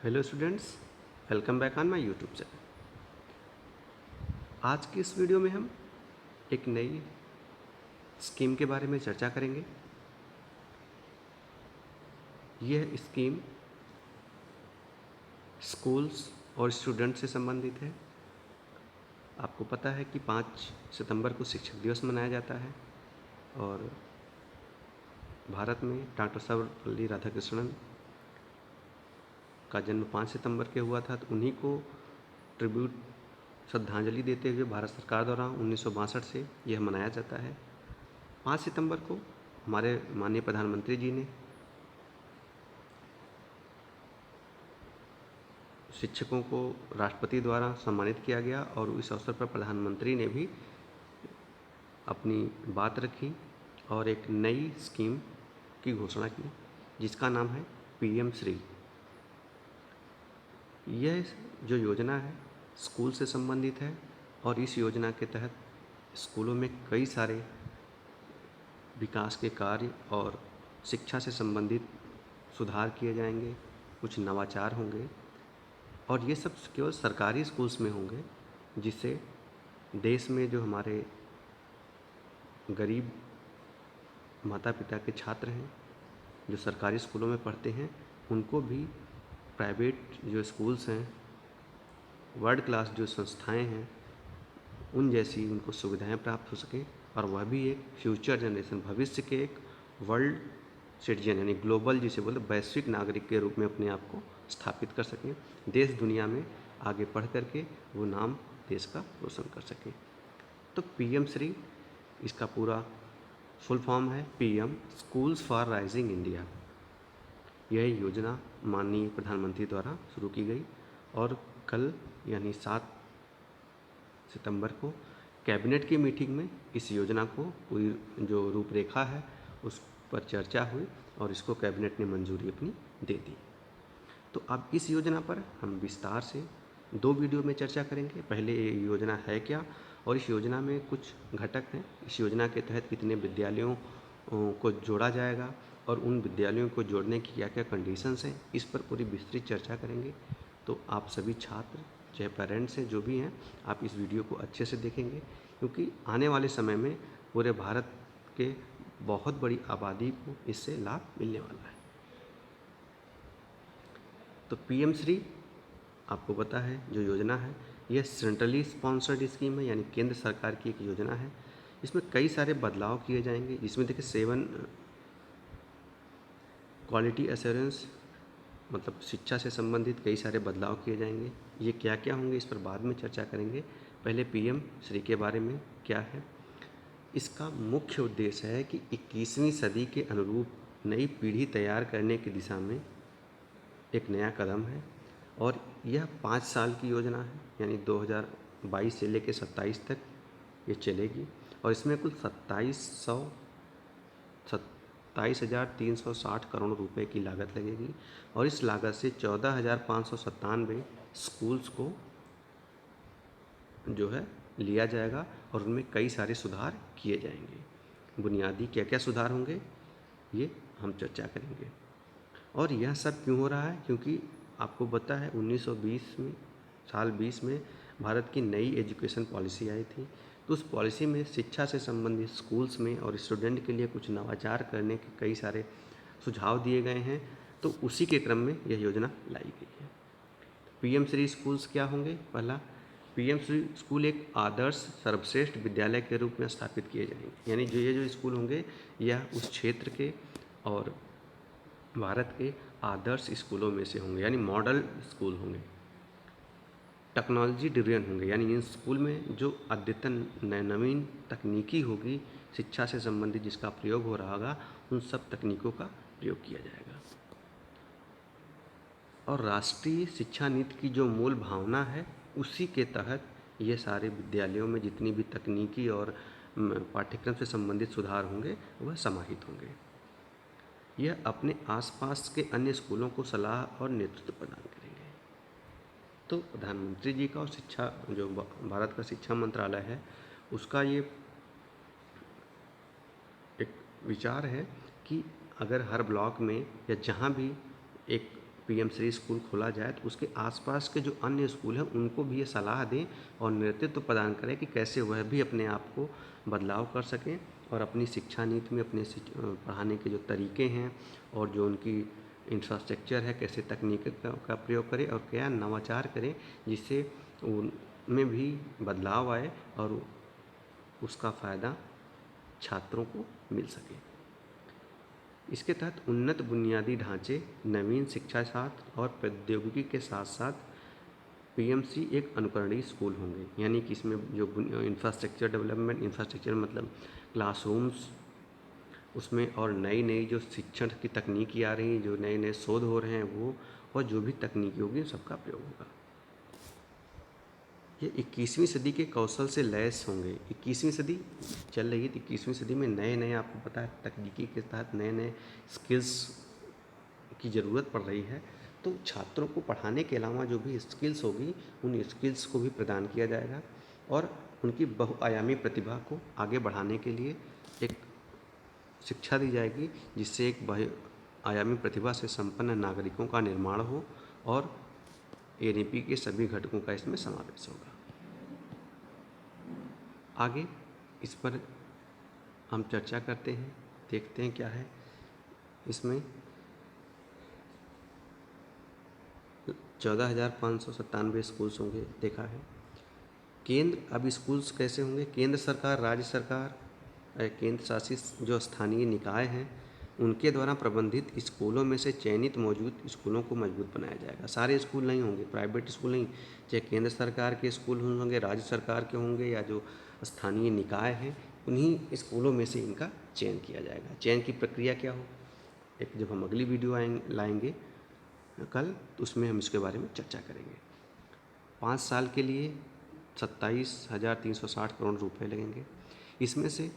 Hello students, welcome back on my YouTube channel. आज की इस वीडियो में हम एक नई स्कीम के बारे में चर्चा करेंगे। यह स्कीम स्कूल्स और स्टूडेंट से संबंधित है। आपको पता है कि 5 सितंबर को शिक्षक दिवस मनाया जाता है और भारत में डॉक्टर सर्वपल्ली राधाकृष्णन का जन्म 5 सितंबर के हुआ था, तो उन्हीं को ट्रिब्यूट श्रद्धांजलि देते हुए भारत सरकार द्वारा 1962 से यह मनाया जाता है। 5 सितंबर को हमारे माननीय प्रधानमंत्री जी ने शिक्षकों को राष्ट्रपति द्वारा सम्मानित किया गया और इस अवसर पर प्रधानमंत्री ने भी अपनी बात रखी और एक नई स्कीम की घोषणा की जिसका नाम है पीएम श्री। यह जो योजना है स्कूल से संबंधित है और इस योजना के तहत स्कूलों में कई सारे विकास के कार्य और शिक्षा से संबंधित सुधार किए जाएंगे, कुछ नवाचार होंगे और ये सब केवल सरकारी स्कूल्स में होंगे, जिससे देश में जो हमारे गरीब माता पिता के छात्र हैं जो सरकारी स्कूलों में पढ़ते हैं उनको भी प्राइवेट जो स्कूल्स हैं, वर्ल्ड क्लास जो संस्थाएं हैं, उन जैसी उनको सुविधाएं प्राप्त हो सकें और वह भी एक फ्यूचर जनरेशन, भविष्य के एक वर्ल्ड सिटीजन यानी ग्लोबल जिसे बोलते वैश्विक नागरिक के रूप में अपने आप को स्थापित कर सकें, देश दुनिया में आगे बढ़ करके वो नाम देश का रोशन कर सकें। तो पीएम श्री इसका पूरा फुल फॉर्म है PM schools for rising India. यह योजना माननीय प्रधानमंत्री द्वारा शुरू की गई और कल यानी 7 सितंबर को कैबिनेट की मीटिंग में इस योजना को पूरी जो रूपरेखा है उस पर चर्चा हुई और इसको कैबिनेट ने मंजूरी अपनी दे दी। तो अब इस योजना पर हम विस्तार से 2 वीडियो में चर्चा करेंगे। पहले ये योजना है क्या और इस योजना में कुछ घटक हैं, इस योजना के तहत कितने विद्यालयों को जोड़ा जाएगा और उन विद्यालयों को जोड़ने की क्या क्या कंडीशंस हैं, इस पर पूरी विस्तृत चर्चा करेंगे। तो आप सभी छात्र चाहे पेरेंट्स हैं जो भी हैं, आप इस वीडियो को अच्छे से देखेंगे क्योंकि आने वाले समय में पूरे भारत के बहुत बड़ी आबादी को इससे लाभ मिलने वाला है। तो पीएम श्री आपको पता है जो योजना है यह सेंट्रली स्पॉन्सर्ड स्कीम है, यानी केंद्र सरकार की एक योजना है। इसमें कई सारे बदलाव किए जाएंगे। इसमें देखिए 7 क्वालिटी एश्योरेंस मतलब शिक्षा से संबंधित कई सारे बदलाव किए जाएंगे। ये क्या क्या होंगे इस पर बाद में चर्चा करेंगे। पहले पीएम श्री के बारे में क्या है। इसका मुख्य उद्देश्य है कि 21वीं सदी के अनुरूप नई पीढ़ी तैयार करने की दिशा में एक नया कदम है और यह 5 साल की योजना है, यानी 2022 से लेकर 27 तक ये चलेगी और इसमें कुल 27,360 करोड़ रुपए की लागत लगेगी और इस लागत से 14,597 स्कूल्स को जो है लिया जाएगा और उनमें कई सारे सुधार किए जाएंगे। बुनियादी क्या क्या सुधार होंगे ये हम चर्चा करेंगे। और यह सब क्यों हो रहा है, क्योंकि आपको पता है 1920 में साल 20 में भारत की नई एजुकेशन पॉलिसी आई थी। तो उस पॉलिसी में शिक्षा से संबंधित स्कूल्स में और स्टूडेंट के लिए कुछ नवाचार करने के कई सारे सुझाव दिए गए हैं। तो उसी के क्रम में यह योजना लाई गई है। पीएम श्री स्कूल्स क्या होंगे। पहला, पीएम श्री स्कूल एक आदर्श सर्वश्रेष्ठ विद्यालय के रूप में स्थापित किए जाएंगे, यानी ये जो स्कूल होंगे यह उस क्षेत्र के और भारत के आदर्श स्कूलों में से होंगे, यानी मॉडल स्कूल होंगे। टेक्नोलॉजी ड्रिवन होंगे, यानी इन स्कूल में जो अद्यतन नवीन तकनीकी होगी शिक्षा से संबंधित जिसका प्रयोग हो रहा होगा उन सब तकनीकों का प्रयोग किया जाएगा। और राष्ट्रीय शिक्षा नीति की जो मूल भावना है उसी के तहत ये सारे विद्यालयों में जितनी भी तकनीकी और पाठ्यक्रम से संबंधित सुधार होंगे वह समाहित होंगे। यह अपने आसपास के अन्य स्कूलों को सलाह और नेतृत्व प्रदान करेंगे। तो प्रधानमंत्री जी का और शिक्षा जो भारत का शिक्षा मंत्रालय है उसका ये एक विचार है कि अगर हर ब्लॉक में या जहाँ भी एक पीएम श्री स्कूल खोला जाए तो उसके आसपास के जो अन्य स्कूल हैं उनको भी ये सलाह दें और नेतृत्व प्रदान करें कि कैसे वह भी अपने आप को बदलाव कर सकें और अपनी शिक्षा नीति में अपने पढ़ाने के जो तरीके हैं और जो उनकी इंफ्रास्ट्रक्चर है कैसे तकनीक का प्रयोग करें और क्या नवाचार करें जिससे उनमें भी बदलाव आए और उसका फ़ायदा छात्रों को मिल सके। इसके तहत उन्नत बुनियादी ढांचे, नवीन शिक्षा शास्त्र और प्रौद्योगिकी के साथ साथ पीएमसी एक अनुकरणीय स्कूल होंगे, यानी कि इसमें जो इंफ्रास्ट्रक्चर डेवलपमेंट, इंफ्रास्ट्रक्चर मतलब क्लासरूम्स उसमें और नई नई जो शिक्षण की तकनीकी आ रही हैं, जो नए नए शोध हो रहे हैं वो, और जो भी तकनीकी होगी सबका प्रयोग होगा। ये 21वीं सदी के कौशल से लैस होंगे। 21वीं सदी चल रही है तो 21वीं सदी में नए नए, आपको पता है तकनीकी के तहत नए नए स्किल्स की ज़रूरत पड़ रही है, तो छात्रों को पढ़ाने के अलावा जो भी स्किल्स होगी उन स्किल्स को भी प्रदान किया जाएगा और उनकी बहुआयामी प्रतिभा को आगे बढ़ाने के लिए एक शिक्षा दी जाएगी जिससे एक बहुआयामी प्रतिभा से संपन्न नागरिकों का निर्माण हो और एनईपी के सभी घटकों का इसमें समावेश होगा। आगे इस पर हम चर्चा करते हैं, देखते हैं क्या है इसमें। 14,597 स्कूल्स होंगे देखा है। केंद्र, अब स्कूल्स कैसे होंगे? केंद्र सरकार, राज्य सरकार, केंद्र शासित जो स्थानीय निकाय हैं उनके द्वारा प्रबंधित स्कूलों में से चयनित मौजूद स्कूलों को मजबूत बनाया जाएगा। सारे स्कूल नहीं होंगे, प्राइवेट स्कूल नहीं, चाहे केंद्र सरकार के स्कूल होंगे, राज्य सरकार के होंगे या जो स्थानीय निकाय हैं उन्हीं स्कूलों में से इनका चयन किया जाएगा। चयन की प्रक्रिया क्या हो, एक जब हम अगली वीडियो लाएंगे कल तो उसमें हम इसके बारे में चर्चा करेंगे। 5 साल के लिए 27,360 करोड़ रुपए लगेंगे। इसमें से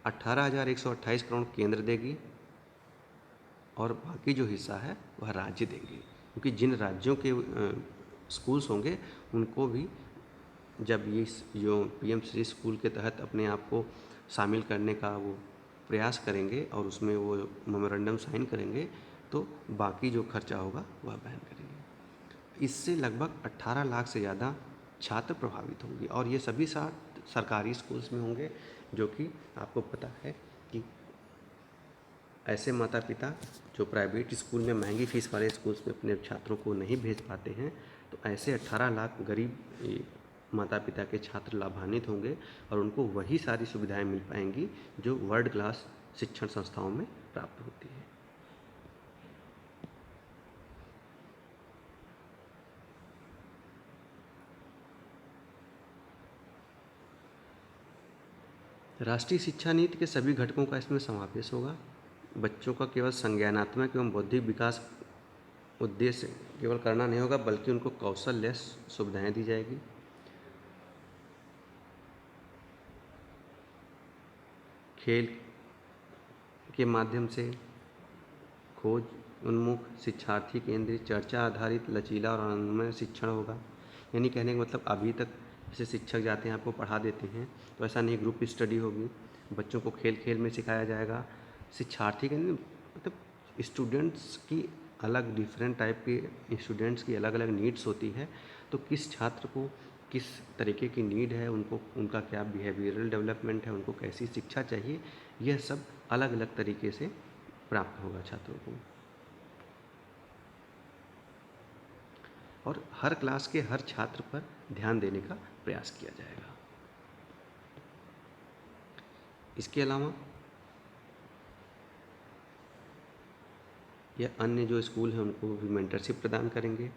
18,128 करोड़ केंद्र देगी और बाकी जो हिस्सा है वह राज्य देंगे, क्योंकि जिन राज्यों के स्कूल्स होंगे उनको भी जब ये जो पीएम श्री स्कूल के तहत अपने आप को शामिल करने का वो प्रयास करेंगे और उसमें वो मेमोरेंडम साइन करेंगे तो बाकी जो खर्चा होगा वह वहन करेंगे। इससे लगभग 18 लाख से ज़्यादा छात्र प्रभावित होंगे और ये सभी सरकारी स्कूल्स में होंगे, जो कि आपको पता है कि ऐसे माता पिता जो प्राइवेट स्कूल में महंगी फीस वाले स्कूल्स में अपने छात्रों को नहीं भेज पाते हैं, तो ऐसे 18 लाख गरीब माता पिता के छात्र लाभान्वित होंगे और उनको वही सारी सुविधाएं मिल पाएंगी जो वर्ल्ड क्लास शिक्षण संस्थाओं में प्राप्त होती है। राष्ट्रीय शिक्षा नीति के सभी घटकों का इसमें समावेश होगा। बच्चों का केवल संज्ञानात्मक एवं बौद्धिक विकास उद्देश्य केवल करना नहीं होगा, बल्कि उनको कौशल सुविधाएं दी जाएगी। खेल के माध्यम से खोज उन्मुख, शिक्षार्थी केंद्रित, चर्चा आधारित, लचीला और आनंदमय शिक्षण होगा। यानी कहने का मतलब अभी तक जैसे शिक्षक जाते हैं आपको पढ़ा देते हैं तो ऐसा नहीं, ग्रुप स्टडी होगी, बच्चों को खेल खेल में सिखाया जाएगा। शिक्षार्थी के मतलब स्टूडेंट्स की अलग डिफरेंट टाइप के स्टूडेंट्स की अलग अलग नीड्स होती है, तो किस छात्र को किस तरीके की नीड है, उनको उनका क्या बिहेवियरल डेवलपमेंट है, उनको कैसी शिक्षा चाहिए, यह सब अलग अलग तरीके से प्राप्त होगा छात्रों को। और हर क्लास के हर छात्र पर ध्यान देने का प्रयास किया जाएगा। इसके अलावा यह अन्य जो स्कूल हैं उनको भी मेंटरशिप प्रदान करेंगे।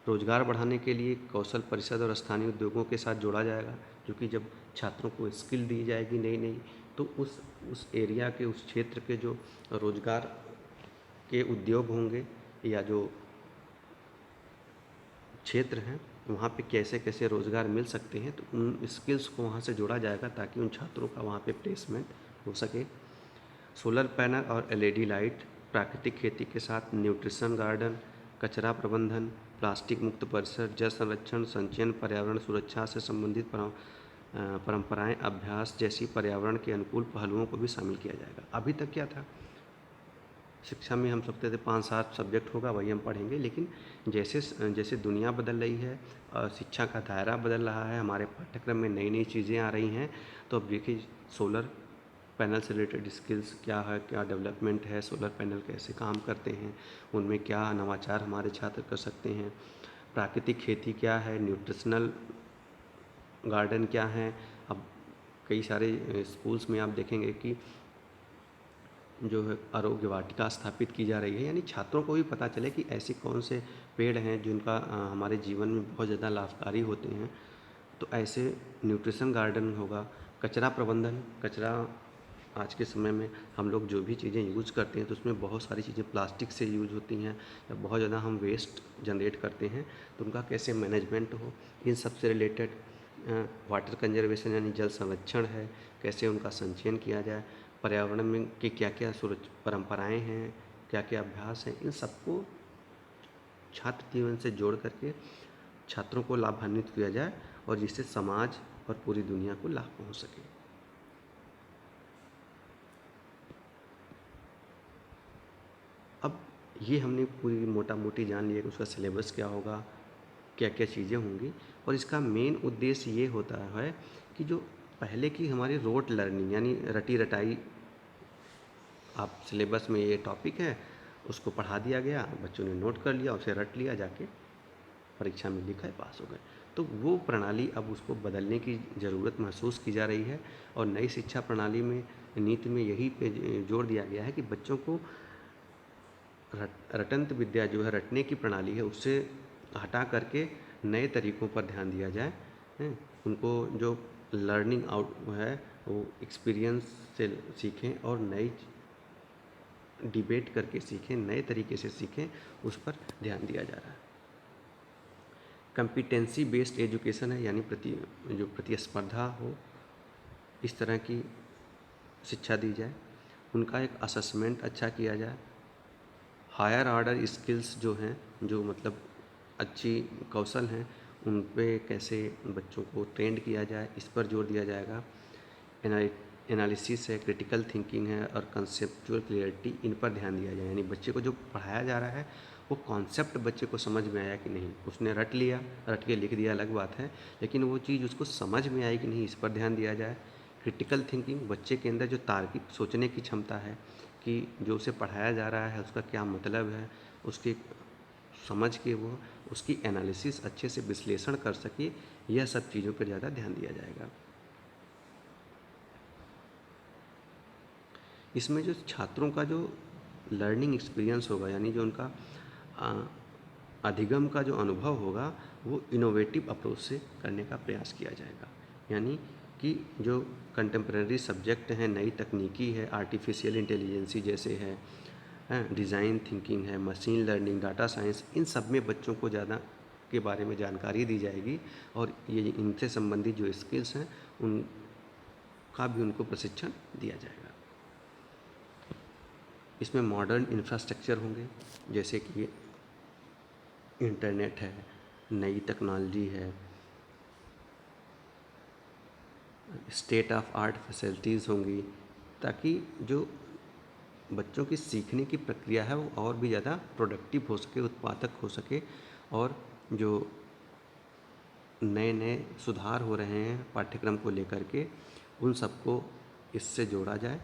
रोजगार बढ़ाने के लिए कौशल परिषद और स्थानीय उद्योगों के साथ जोड़ा जाएगा, क्योंकि जब छात्रों को स्किल दी जाएगी नई नई तो उस एरिया के, उस क्षेत्र के जो रोजगार के उद्योग होंगे या जो क्षेत्र हैं वहाँ पे कैसे कैसे रोज़गार मिल सकते हैं, तो उन स्किल्स को वहाँ से जोड़ा जाएगा ताकि उन छात्रों का वहाँ पे प्लेसमेंट हो सके। सोलर पैनल और एलईडी लाइट, प्राकृतिक खेती के साथ न्यूट्रिशन गार्डन, कचरा प्रबंधन, प्लास्टिक मुक्त परिसर, जल संरक्षण, संचयन, पर्यावरण सुरक्षा से संबंधित परंपराएं, अभ्यास जैसी पर्यावरण के अनुकूल पहलुओं को भी शामिल किया जाएगा। अभी तक क्या था, शिक्षा में हम सोचते थे 5-7 सब्जेक्ट होगा वही हम पढ़ेंगे, लेकिन जैसे जैसे दुनिया बदल रही है और शिक्षा का दायरा बदल रहा है, हमारे पाठ्यक्रम में नई नई चीज़ें आ रही हैं। तो अब देखिए सोलर पैनल से रिलेटेड स्किल्स क्या है, क्या डेवलपमेंट है, सोलर पैनल कैसे काम करते हैं, उनमें क्या नवाचार हमारे छात्र कर सकते हैं, प्राकृतिक खेती क्या है, न्यूट्रिशनल गार्डन क्या है। अब कई सारे स्कूल्स में आप देखेंगे कि जो है आरोग्य वाटिका स्थापित की जा रही है, यानी छात्रों को भी पता चले कि ऐसे कौन से पेड़ हैं जिनका हमारे जीवन में बहुत ज़्यादा लाभकारी होते हैं। तो ऐसे न्यूट्रिशन गार्डन होगा। कचरा प्रबंधन, कचरा आज के समय में हम लोग जो भी चीज़ें यूज़ करते हैं तो उसमें बहुत सारी चीज़ें प्लास्टिक से यूज होती हैं या बहुत ज़्यादा हम वेस्ट जनरेट करते हैं, तो उनका कैसे मैनेजमेंट हो, इन सब से रिलेटेड वाटर कंजर्वेशन यानी जल संरक्षण है, कैसे उनका संचयन किया जाए, पर्यावरण में की क्या क्या परंपराएं हैं, क्या क्या अभ्यास हैं, इन सबको छात्र जीवन से जोड़ करके छात्रों को लाभान्वित किया जाए और जिससे समाज और पूरी दुनिया को लाभ पहुंच सके। अब ये हमने पूरी मोटा मोटी जान लिया कि उसका सिलेबस क्या होगा, क्या क्या चीज़ें होंगी, और इसका मेन उद्देश्य ये होता है कि जो पहले की हमारी रोट लर्निंग यानी रटी रटाई, आप सिलेबस में ये टॉपिक है उसको पढ़ा दिया गया, बच्चों ने नोट कर लिया, उसे रट लिया, जाके परीक्षा में लिखा है, पास हो गए। तो वो प्रणाली अब उसको बदलने की ज़रूरत महसूस की जा रही है और नई शिक्षा प्रणाली में नीति में यही पे जोर दिया गया है कि बच्चों को रटंत विद्या जो है रटने की प्रणाली है उससे हटा करके नए तरीक़ों पर ध्यान दिया जाए। उनको जो लर्निंग आउट है वो एक्सपीरियंस से सीखें और नई डिबेट करके सीखें, नए तरीके से सीखें, उस पर ध्यान दिया जा रहा है। कंपिटेंसी बेस्ड एजुकेशन है, यानी जो प्रतिस्पर्धा हो इस तरह की शिक्षा दी जाए, उनका एक असेसमेंट अच्छा किया जाए, हायर ऑर्डर स्किल्स जो हैं, जो मतलब अच्छी कौशल हैं, उन पे कैसे बच्चों को ट्रेंड किया जाए, इस पर जोर दिया जाएगा। एनालिसिस है, क्रिटिकल थिंकिंग है और कंसेप्चुअल क्लियरिटी, इन पर ध्यान दिया जाए। यानी बच्चे को जो पढ़ाया जा रहा है वो कॉन्सेप्ट बच्चे को समझ में आया कि नहीं, उसने रट लिया, रट के लिख दिया अलग बात है, लेकिन वो चीज़ उसको समझ में आई कि नहीं, इस पर ध्यान दिया जाए। क्रिटिकल थिंकिंग, बच्चे के अंदर जो तार्किक सोचने की क्षमता है कि जो उसे पढ़ाया जा रहा है उसका क्या मतलब है, उसकी समझ के वो उसकी एनालिसिस अच्छे से विश्लेषण कर सके, यह सब चीज़ों पर ज़्यादा ध्यान दिया जाएगा। इसमें जो छात्रों का जो लर्निंग एक्सपीरियंस होगा, यानी जो उनका अधिगम का जो अनुभव होगा वो इनोवेटिव अप्रोच से करने का प्रयास किया जाएगा। यानी कि जो कंटेम्प्रेरी सब्जेक्ट हैं, नई तकनीकी है, आर्टिफिशियल इंटेलिजेंसी जैसे है, डिज़ाइन थिंकिंग है, मशीन लर्निंग, डाटा साइंस, इन सब में बच्चों को ज़्यादा के बारे में जानकारी दी जाएगी और ये इनसे संबंधित जो स्किल्स हैं उनका भी उनको प्रशिक्षण दिया जाएगा। इसमें मॉडर्न इंफ्रास्ट्रक्चर होंगे, जैसे कि इंटरनेट है, नई टेक्नोलॉजी है, स्टेट ऑफ आर्ट फैसिलिटीज़ होंगी, ताकि जो बच्चों की सीखने की प्रक्रिया है वो और भी ज़्यादा प्रोडक्टिव हो सके, उत्पादक हो सके, और जो नए नए सुधार हो रहे हैं पाठ्यक्रम को लेकर के उन सबको इससे जोड़ा जाए,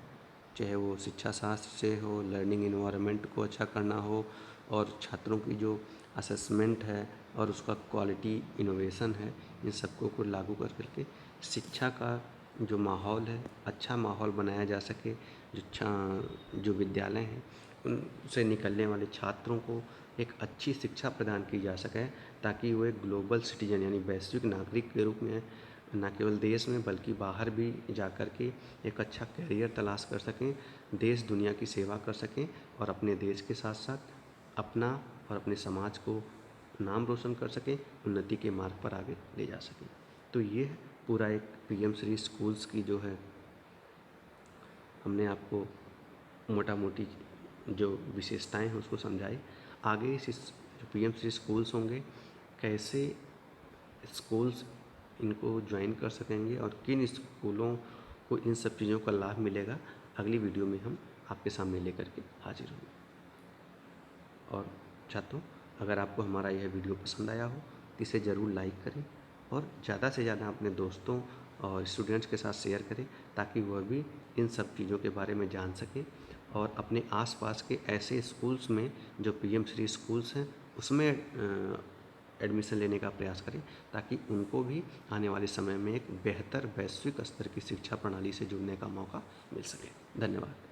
चाहे वो शिक्षा शास्त्र से हो, लर्निंग इन्वायरमेंट को अच्छा करना हो, और छात्रों की जो असेसमेंट है और उसका क्वालिटी इनोवेशन है, इन सबको को लागू कर करके शिक्षा का जो माहौल है अच्छा माहौल बनाया जा सके। जो विद्यालय हैं उनसे निकलने वाले छात्रों को एक अच्छी शिक्षा प्रदान की जा सके, ताकि वो एक ग्लोबल सिटीजन यानी वैश्विक नागरिक के रूप में न केवल देश में बल्कि बाहर भी जा कर के एक अच्छा करियर तलाश कर सकें, देश दुनिया की सेवा कर सकें और अपने देश के साथ साथ अपना और अपने समाज को नाम रोशन कर सकें, उन्नति के मार्ग पर आगे ले जा सकें। तो ये पूरा एक पीएम श्री स्कूल्स की जो है हमने आपको मोटा मोटी जो विशेषताएं हैं उसको समझाई। आगे इस जो पीएम श्री स्कूल्स होंगे, कैसे स्कूल्स इनको ज्वाइन कर सकेंगे और किन स्कूलों को इन सब चीज़ों का लाभ मिलेगा, अगली वीडियो में हम आपके सामने लेकर के हाजिर होंगे। और छात्रों, अगर आपको हमारा यह वीडियो पसंद आया हो तो इसे ज़रूर लाइक करें और ज़्यादा से ज़्यादा अपने दोस्तों और स्टूडेंट्स के साथ शेयर करें, ताकि वह भी इन सब चीज़ों के बारे में जान सकें और अपने आसपास के ऐसे स्कूल्स में जो पीएम श्री स्कूल्स हैं उसमें एडमिशन लेने का प्रयास करें, ताकि उनको भी आने वाले समय में एक बेहतर वैश्विक स्तर की शिक्षा प्रणाली से जुड़ने का मौका मिल सके। धन्यवाद।